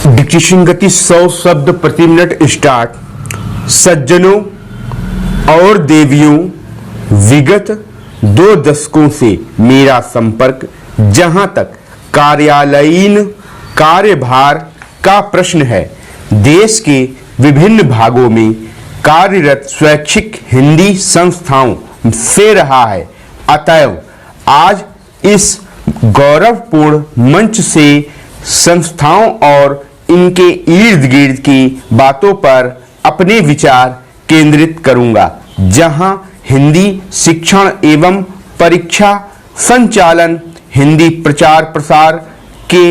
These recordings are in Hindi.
डिक्टेशन गति 100 शब्द प्रति मिनट स्टार्ट। सज्जनों और देवियों, विगत 2 दशकों से मेरा संपर्क जहां तक कार्यालयीन कार्यभार का प्रश्न है, देश के विभिन्न भागों में कार्यरत स्वैच्छिक हिंदी संस्थाओं से रहा है। अतएव आज इस गौरवपूर्ण मंच से संस्थाओं और इनके इर्द गिर्द की बातों पर अपने विचार केंद्रित करूंगा, जहां हिंदी शिक्षण एवं परीक्षा संचालन, हिंदी प्रचार प्रसार के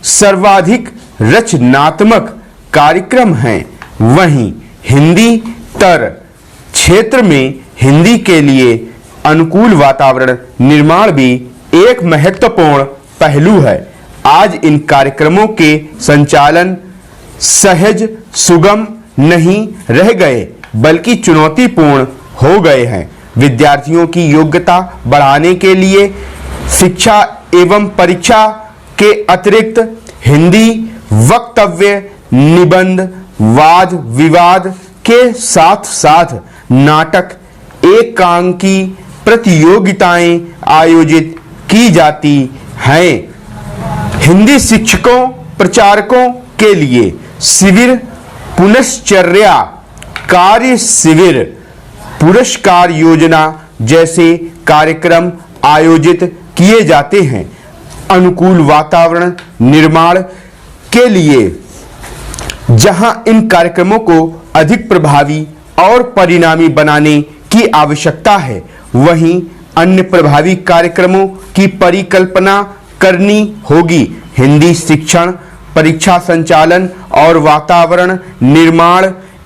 सर्वाधिक रचनात्मक कार्यक्रम हैं, वहीं हिंदी तर क्षेत्र में हिंदी के लिए अनुकूल वातावरण निर्माण भी एक महत्वपूर्ण पहलू है। आज इन कार्यक्रमों के संचालन सहज सुगम नहीं रह गए, बल्कि चुनौतीपूर्ण हो गए हैं। विद्यार्थियों की योग्यता बढ़ाने के लिए शिक्षा एवं परीक्षा के अतिरिक्त हिंदी वक्तव्य, निबंध, वाद विवाद के साथ साथ नाटक, एकांकी प्रतियोगिताएं आयोजित की जाती हैं। हिंदी शिक्षकों प्रचारकों के लिए शिविर, पुनश्चर्या कार्य शिविर, पुरस्कार योजना जैसे कार्यक्रम आयोजित किए जाते हैं। अनुकूल वातावरण निर्माण के लिए जहां इन कार्यक्रमों को अधिक प्रभावी और परिणामी बनाने की आवश्यकता है, वहीं अन्य प्रभावी कार्यक्रमों की परिकल्पना करनी होगी। हिंदी शिक्षण, परीक्षा संचालन और वातावरण निर्माण,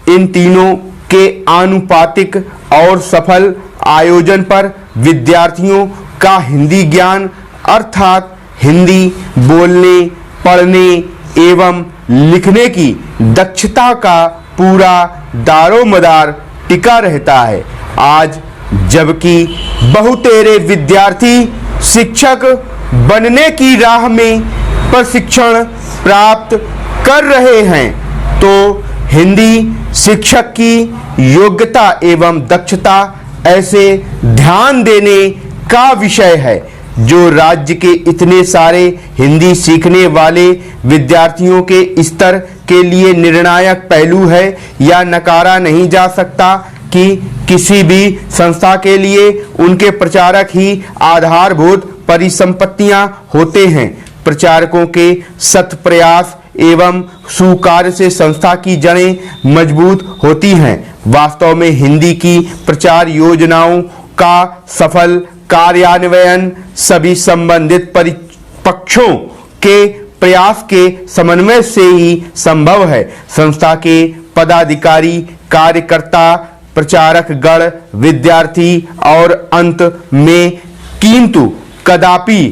इन तीनों के आनुपातिक और सफल आयोजन पर विद्यार्थियों का हिंदी ज्ञान अर्थात हिंदी बोलने, पढ़ने एवं लिखने की दक्षता का पूरा दारोमदार टिका रहता है। आज जबकि बहुतेरे विद्यार्थी शिक्षक बनने की राह में प्रशिक्षण प्राप्त कर रहे हैं, तो हिंदी शिक्षक की योग्यता एवं दक्षता ऐसे ध्यान देने का विषय है, जो राज्य के इतने सारे हिंदी सीखने वाले विद्यार्थियों के स्तर के लिए निर्णायक पहलू है। या नकारा नहीं जा सकता कि किसी भी संस्था के लिए उनके प्रचारक ही आधारभूत परिसंपत्तियां होते हैं। प्रचारकों के सत प्रयास एवं सुकार्य से संस्था की जड़ें मजबूत होती हैं। वास्तव में हिंदी की प्रचार योजनाओं का सफल कार्यान्वयन सभी संबंधित पक्षों के प्रयास के समन्वय से ही संभव है। संस्था के पदाधिकारी, कार्यकर्ता, प्रचारक गण, विद्यार्थी और अंत में किंतु कदापि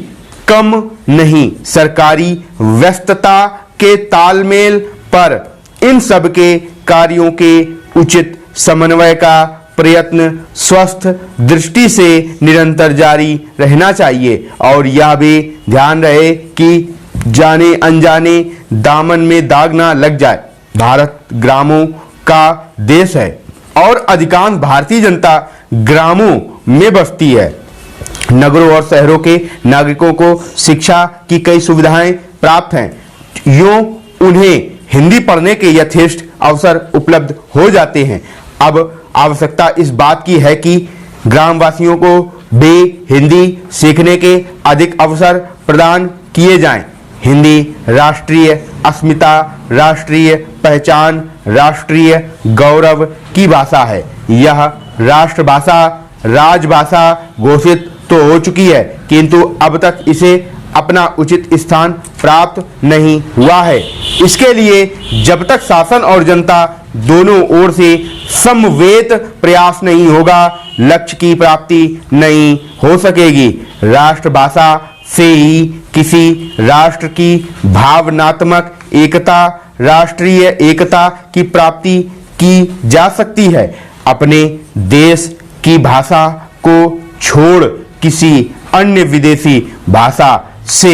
कम नहीं सरकारी व्यस्तता के तालमेल पर इन सब के कार्यों के उचित समन्वय का प्रयत्न स्वस्थ दृष्टि से निरंतर जारी रहना चाहिए। और यह भी ध्यान रहे कि जाने अनजाने दामन में दाग ना लग जाए। भारत ग्रामों का देश है और अधिकांश भारतीय जनता ग्रामों में बसती है। नगरों और शहरों के नागरिकों को शिक्षा की कई सुविधाएं प्राप्त हैं, यूं उन्हें हिंदी पढ़ने के यथेष्ट अवसर उपलब्ध हो जाते हैं। अब आवश्यकता इस बात की है कि ग्रामवासियों को भी हिंदी सीखने के अधिक अवसर प्रदान किए जाएं। हिंदी राष्ट्रीय अस्मिता, राष्ट्रीय पहचान, राष्ट्रीय गौरव की भाषा है। यह राष्ट्रभाषा, राजभाषा घोषित तो हो चुकी है, किंतु अब तक इसे अपना उचित स्थान प्राप्त नहीं हुआ है। इसके लिए जब तक शासन और जनता दोनों ओर से समवेत प्रयास नहीं होगा, लक्ष्य की प्राप्ति नहीं हो सकेगी। राष्ट्रभाषा से ही किसी राष्ट्र की भावनात्मक एकता, राष्ट्रीय एकता की प्राप्ति की जा सकती है। अपने देश की भाषा को छोड़ किसी अन्य विदेशी भाषा से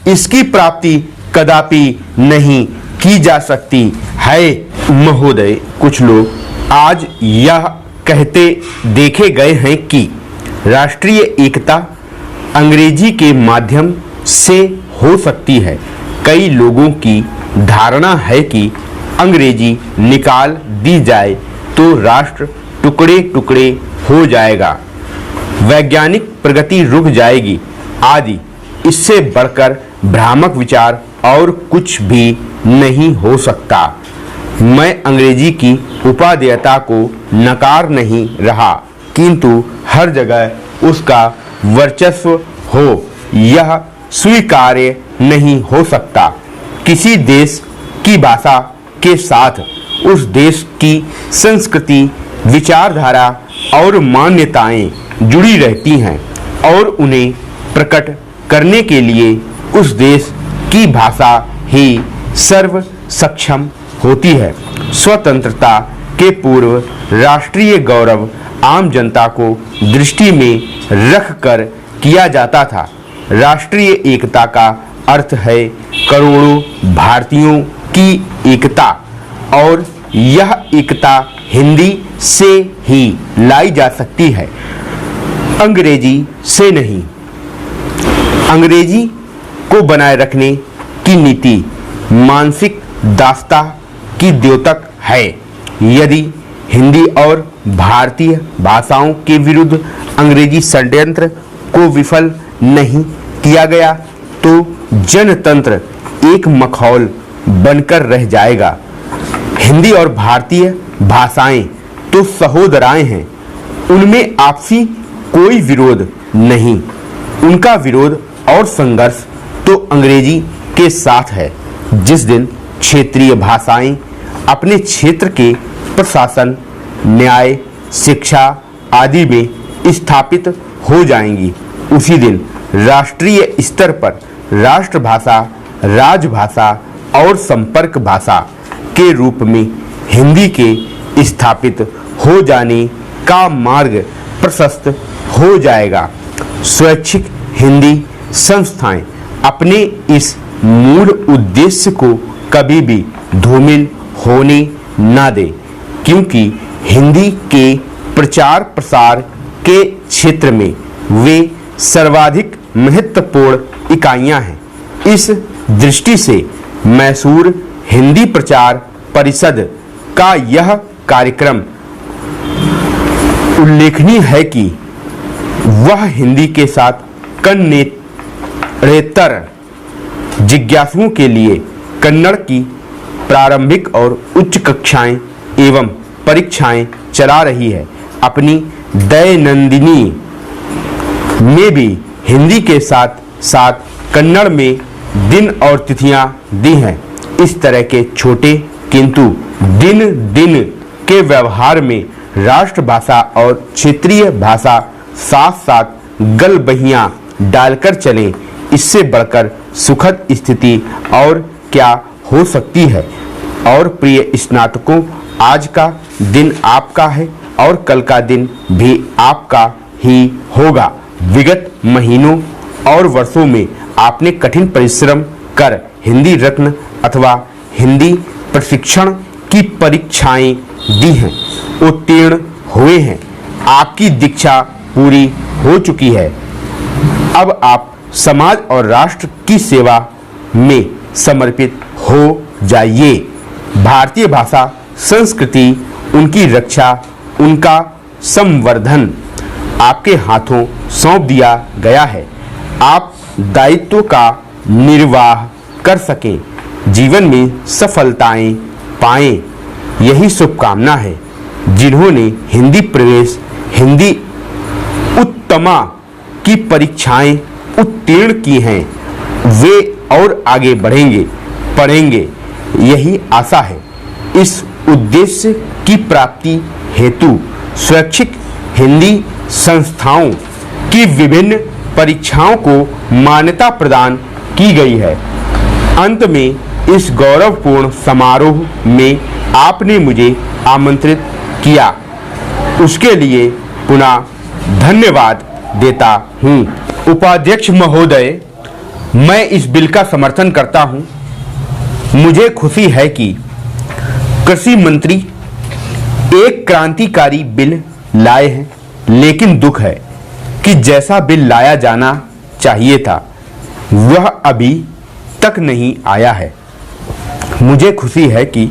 इसकी प्राप्ति कदापि नहीं की जा सकती है। महोदय, कुछ लोग आज यह कहते देखे गए हैं कि राष्ट्रीय एकता अंग्रेजी के माध्यम से हो सकती है। कई लोगों की धारणा है कि अंग्रेजी निकाल दी जाए तो राष्ट्र टुकड़े टुकड़े हो जाएगा, वैज्ञानिक प्रगति रुक जाएगी आदि। इससे बढ़कर भ्रामक विचार और कुछ भी नहीं हो सकता। मैं अंग्रेजी की उपादेयता को नकार नहीं रहा, किंतु हर जगह उसका वर्चस्व हो यह स्वीकार्य नहीं हो सकता। किसी देश की भाषा के साथ उस देश की संस्कृति, विचारधारा और मान्यताएं जुड़ी रहती हैं और उन्हें प्रकट करने के लिए उस देश की भाषा ही सर्व सक्षम होती है। स्वतंत्रता के पूर्व राष्ट्रीय गौरव आम जनता को दृष्टि में रखकर किया जाता था। राष्ट्रीय एकता का अर्थ है करोड़ों भारतीयों की एकता, और यह एकता हिंदी से ही लाई जा सकती है, अंग्रेजी से नहीं। अंग्रेजी को बनाए रखने की नीति मानसिक दास्ता की द्योतक है। यदि हिंदी और भारतीय भाषाओं के विरुद्ध अंग्रेजी षड्यंत्र को विफल नहीं किया गया तो जनतंत्र एक मखौल बनकर रह जाएगा। हिंदी और भारतीय भाषाएं तो सहोदराएं हैं, उनमें आपसी कोई विरोध नहीं। उनका विरोध और संघर्ष तो अंग्रेजी के साथ है। जिस दिन क्षेत्रीय भाषाएं अपने क्षेत्र के प्रशासन, न्याय, शिक्षा आदि में स्थापित हो जाएंगी, उसी दिन राष्ट्रीय स्तर पर राष्ट्रभाषा, राजभाषा और संपर्क भाषा के रूप में हिंदी के स्थापित हो जाने का मार्ग प्रशस्त हो जाएगा। स्वैच्छिक हिंदी संस्थाएं अपने इस मूल उद्देश्य को कभी भी धूमिल होने न दे, क्योंकि हिंदी के प्रचार प्रसार के क्षेत्र में वे सर्वाधिक महत्वपूर्ण इकाइयां हैं। इस दृष्टि से मैसूर हिंदी प्रचार परिषद का यह कार्यक्रम उल्लेखनीय है कि वह हिंदी के साथ कन्नेत्तर जिज्ञासुओं के लिए कन्नड़ की प्रारंभिक और उच्च कक्षाएं एवं परीक्षाएं चला रही है। अपनी दैनंदिनी में भी हिंदी के साथ साथ कन्नड़ में दिन और तिथियां दी हैं। इस तरह के छोटे किंतु दिन दिन के व्यवहार में राष्ट्रभाषा और क्षेत्रीय भाषा साथ साथ गलबहियां डालकर चलें, इससे बढ़कर सुखद स्थिति और क्या हो सकती है। और प्रिय स्नातकों, आज का दिन आपका है और कल का दिन भी आपका ही होगा। विगत महीनों और वर्षों में आपने कठिन परिश्रम कर हिंदी रत्न अथवा हिंदी प्रशिक्षण की परीक्षाएं दी हैं, उत्तीर्ण हुए हैं। आपकी दीक्षा पूरी हो चुकी है। अब आप समाज और राष्ट्र की सेवा में समर्पित हो जाइए। भारतीय भाषा संस्कृति, उनकी रक्षा, उनका संवर्धन आपके हाथों सौंप दिया गया है। आप दायित्व का निर्वाह कर सकें, जीवन में सफलताएं पाएं, यही शुभकामना है। जिन्होंने हिंदी प्रवेश, हिंदी उत्तमा की परीक्षाएं उत्तीर्ण की हैं, वे और आगे बढ़ेंगे, पढ़ेंगे, यही आशा है। इस उद्देश्य की प्राप्ति हेतु स्वैच्छिक हिंदी संस्थाओं की विभिन्न परीक्षाओं को मान्यता प्रदान की गई है। अंत में इस गौरवपूर्ण समारोह में आपने मुझे आमंत्रित किया, उसके लिए पुनः धन्यवाद देता हूँ। उपाध्यक्ष महोदय, मैं इस बिल का समर्थन करता हूँ। मुझे खुशी है कि कृषि मंत्री एक क्रांतिकारी बिल लाए हैं, लेकिन दुख है कि जैसा बिल लाया जाना चाहिए था वह अभी तक नहीं आया है। मुझे खुशी है कि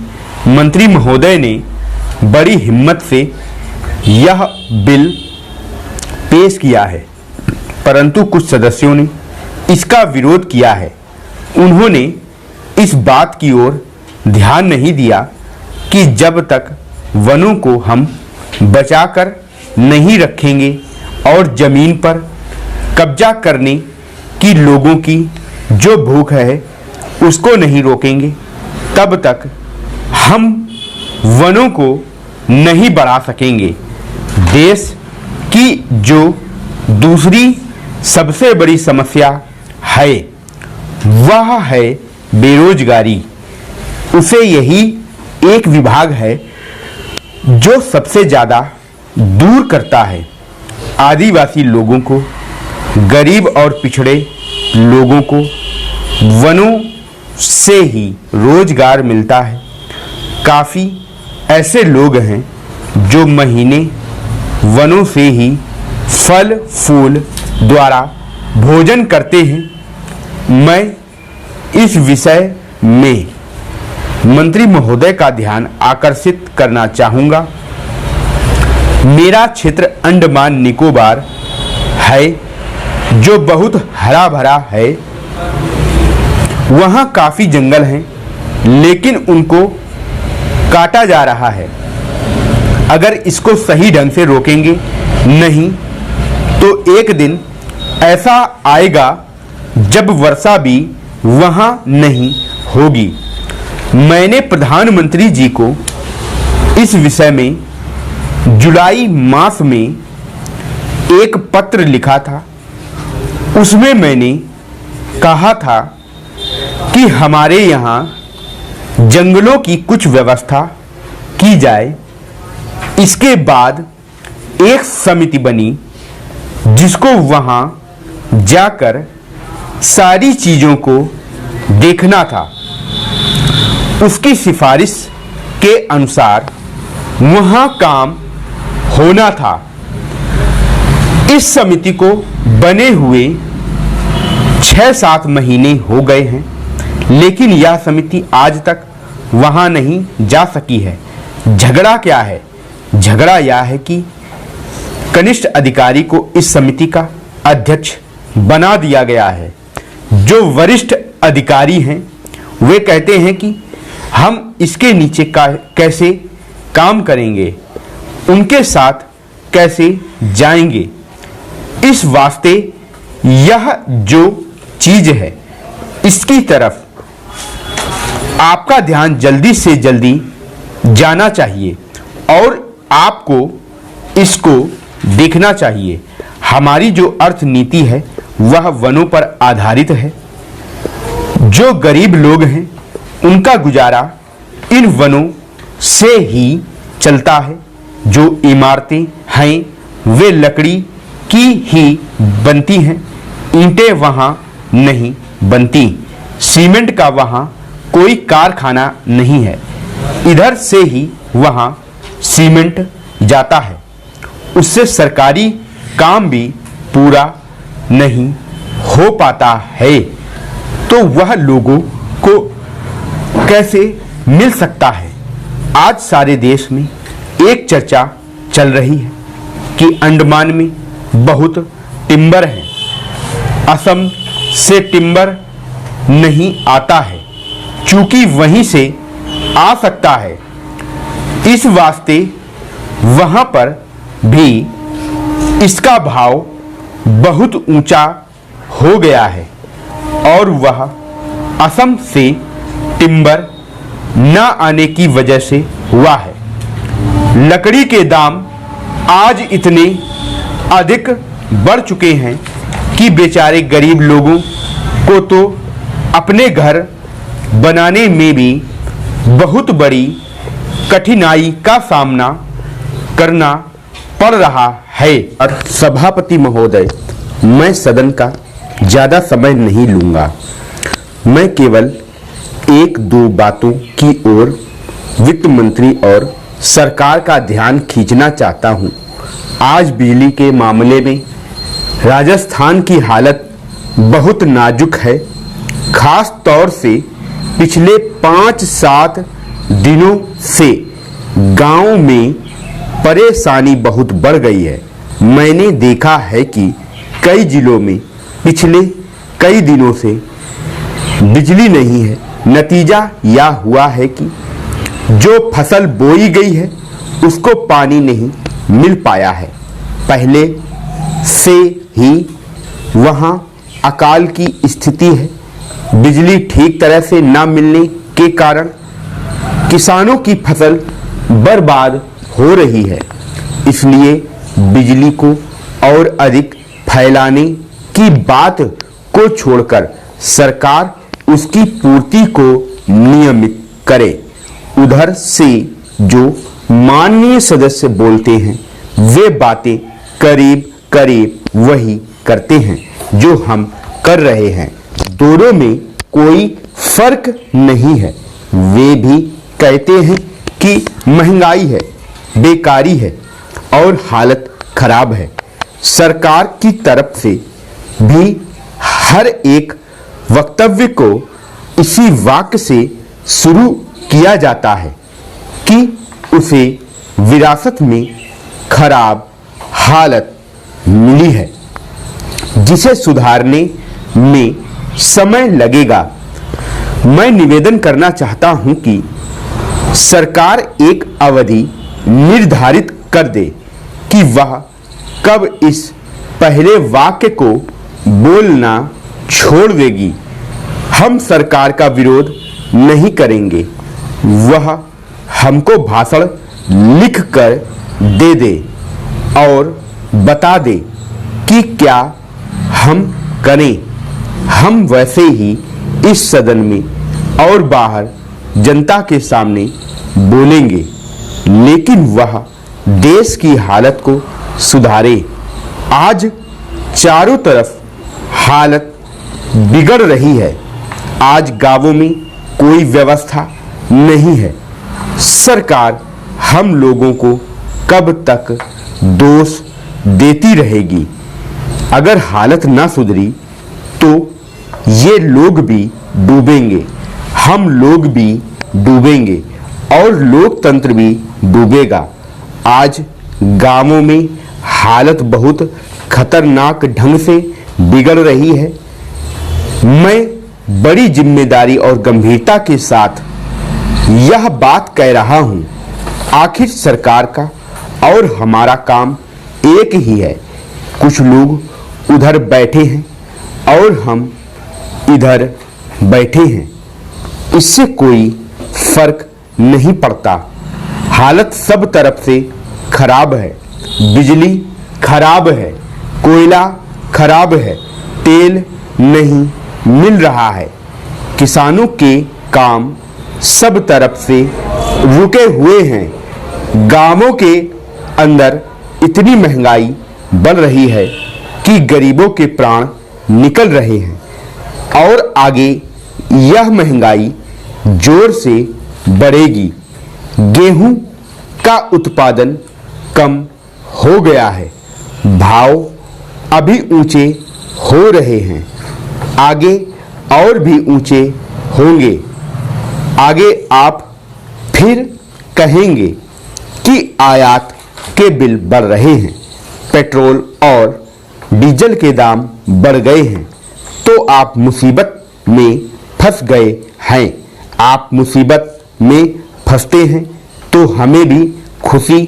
मंत्री महोदय ने बड़ी हिम्मत से यह बिल पेश किया है, परंतु कुछ सदस्यों ने इसका विरोध किया है। उन्होंने इस बात की ओर ध्यान नहीं दिया कि जब तक वनों को हम बचाकर नहीं रखेंगे और जमीन पर कब्जा करने की लोगों की जो भूख है उसको नहीं रोकेंगे, तब तक हम वनों को नहीं बढ़ा सकेंगे। देश की जो दूसरी सबसे बड़ी समस्या है वह है बेरोजगारी। उसे यही एक विभाग है जो सबसे ज़्यादा दूर करता है। आदिवासी लोगों को, गरीब और पिछड़े लोगों को वनों से ही रोजगार मिलता है। काफ़ी ऐसे लोग हैं जो महीने वनों से ही फल फूल द्वारा भोजन करते हैं। मैं इस विषय में मंत्री महोदय का ध्यान आकर्षित करना चाहूँगा। मेरा क्षेत्र अंडमान निकोबार है जो बहुत हरा भरा है। वहाँ काफ़ी जंगल हैं, लेकिन उनको काटा जा रहा है। अगर इसको सही ढंग से रोकेंगे नहीं तो एक दिन ऐसा आएगा जब वर्षा भी वहाँ नहीं होगी। मैंने प्रधानमंत्री जी को इस विषय में जुलाई मास में एक पत्र लिखा था। उसमें मैंने कहा था कि हमारे यहाँ जंगलों की कुछ व्यवस्था की जाए। इसके बाद एक समिति बनी जिसको वहाँ जाकर सारी चीज़ों को देखना था। उसकी सिफारिश के अनुसार वहाँ काम होना था। इस समिति को बने हुए 6-7 महीने हो गए हैं, लेकिन यह समिति आज तक वहाँ नहीं जा सकी है। झगड़ा क्या है? झगड़ा यह है कि कनिष्ठ अधिकारी को इस समिति का अध्यक्ष बना दिया गया है। जो वरिष्ठ अधिकारी हैं वे कहते हैं कि हम इसके नीचे कैसे काम करेंगे, उनके साथ कैसे जाएंगे। इस वास्ते यह जो चीज़ है इसकी तरफ आपका ध्यान जल्दी से जल्दी जाना चाहिए और आपको इसको देखना चाहिए। हमारी जो अर्थ नीति है वह वनों पर आधारित है। जो गरीब लोग हैं उनका गुजारा इन वनों से ही चलता है। जो इमारतें हैं वे लकड़ी की ही बनती हैं। ईंटें वहाँ नहीं बनती। सीमेंट का वहाँ कोई कारखाना नहीं है। इधर से ही वहाँ सीमेंट जाता है। उससे सरकारी काम भी पूरा नहीं हो पाता है। तो वह लोगों को कैसे मिल सकता है? आज सारे देश में एक चर्चा चल रही है कि अंडमान में बहुत टिम्बर है। असम से टिम्बर नहीं आता है, चूंकि वहीं से आ सकता है। इस वास्ते वहाँ पर भी इसका भाव बहुत ऊंचा हो गया है और वह असम से टिम्बर न आने की वजह से हुआ है। लकड़ी के दाम आज इतने अधिक बढ़ चुके हैं कि बेचारे गरीब लोगों को तो अपने घर बनाने में भी बहुत बड़ी कठिनाई का सामना करना पड़ रहा है। और सभापति महोदय, मैं सदन का ज़्यादा समय नहीं लूँगा। मैं केवल एक दो बातों की ओर वित्त मंत्री और सरकार का ध्यान खींचना चाहता हूं। आज बिजली के मामले में राजस्थान की हालत बहुत नाजुक है। खास तौर से पिछले 5-7 दिनों से गांव में परेशानी बहुत बढ़ गई है। मैंने देखा है कि कई जिलों में पिछले कई दिनों से बिजली नहीं है। नतीजा यह हुआ है कि जो फसल बोई गई है उसको पानी नहीं मिल पाया है। पहले से ही वहाँ अकाल की स्थिति है। बिजली ठीक तरह से न मिलने के कारण किसानों की फसल बर्बाद हो रही है। इसलिए बिजली को और अधिक फैलाने की बात को छोड़कर सरकार उसकी पूर्ति को नियमित करे। उधर से जो माननीय सदस्य बोलते हैं वे बातें करीब करीब वही करते हैं जो हम कर रहे हैं। दोनों में कोई फर्क नहीं है। वे भी कहते हैं कि महंगाई है, बेकारी है और हालत खराब है। सरकार की तरफ से भी हर एक वक्तव्य को इसी वाक्य से शुरू किया जाता है कि उसे विरासत में खराब हालत मिली है जिसे सुधारने में समय लगेगा। मैं निवेदन करना चाहता हूं कि सरकार एक अवधि निर्धारित कर दे कि वह कब इस पहले वाक्य को बोलना छोड़ देगी। हम सरकार का विरोध नहीं करेंगे। वह हमको भाषण लिख कर दे दे और बता दे कि क्या हम करें। हम वैसे ही इस सदन में और बाहर जनता के सामने बोलेंगे, लेकिन वह देश की हालत को सुधारे। आज चारों तरफ हालत बिगड़ रही है। आज गांवों में कोई व्यवस्था नहीं है। सरकार हम लोगों को कब तक दोष देती रहेगी। अगर हालत ना सुधरी तो ये लोग भी डूबेंगे, हम लोग भी डूबेंगे और लोकतंत्र भी डूबेगा। आज गांवों में हालत बहुत खतरनाक ढंग से बिगड़ रही है। मैं बड़ी जिम्मेदारी और गंभीरता के साथ यह बात कह रहा हूं। आखिर सरकार का और हमारा काम एक ही है। कुछ लोग उधर बैठे हैं और हम इधर बैठे हैं, इससे कोई फर्क नहीं पड़ता। हालत सब तरफ से खराब है। बिजली खराब है, कोयला खराब है, तेल नहीं मिल रहा है। किसानों के काम सब तरफ से रुके हुए हैं। गांवों के अंदर इतनी महंगाई बढ़ रही है कि गरीबों के प्राण निकल रहे हैं और आगे यह महंगाई जोर से बढ़ेगी। गेहूं का उत्पादन कम हो गया है। भाव अभी ऊंचे हो रहे हैं, आगे और भी ऊंचे होंगे। आगे आप फिर कहेंगे कि आयात के बिल बढ़ रहे हैं, पेट्रोल और डीजल के दाम बढ़ गए हैं, तो आप मुसीबत में फंस गए हैं। आप मुसीबत में फंसते हैं तो हमें भी खुशी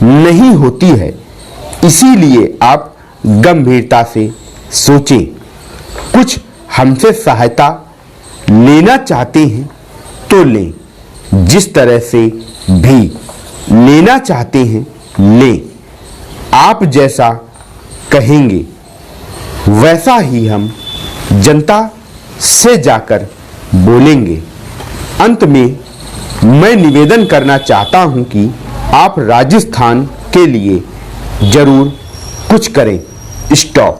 नहीं होती है। इसीलिए आप गंभीरता से सोचें। कुछ हमसे सहायता लेना चाहते हैं तो लें, जिस तरह से भी लेना चाहते हैं लें। आप जैसा कहेंगे वैसा ही हम जनता से जाकर बोलेंगे। अंत में मैं निवेदन करना चाहता हूं कि आप राजस्थान के लिए जरूर कुछ करें। स्टॉप।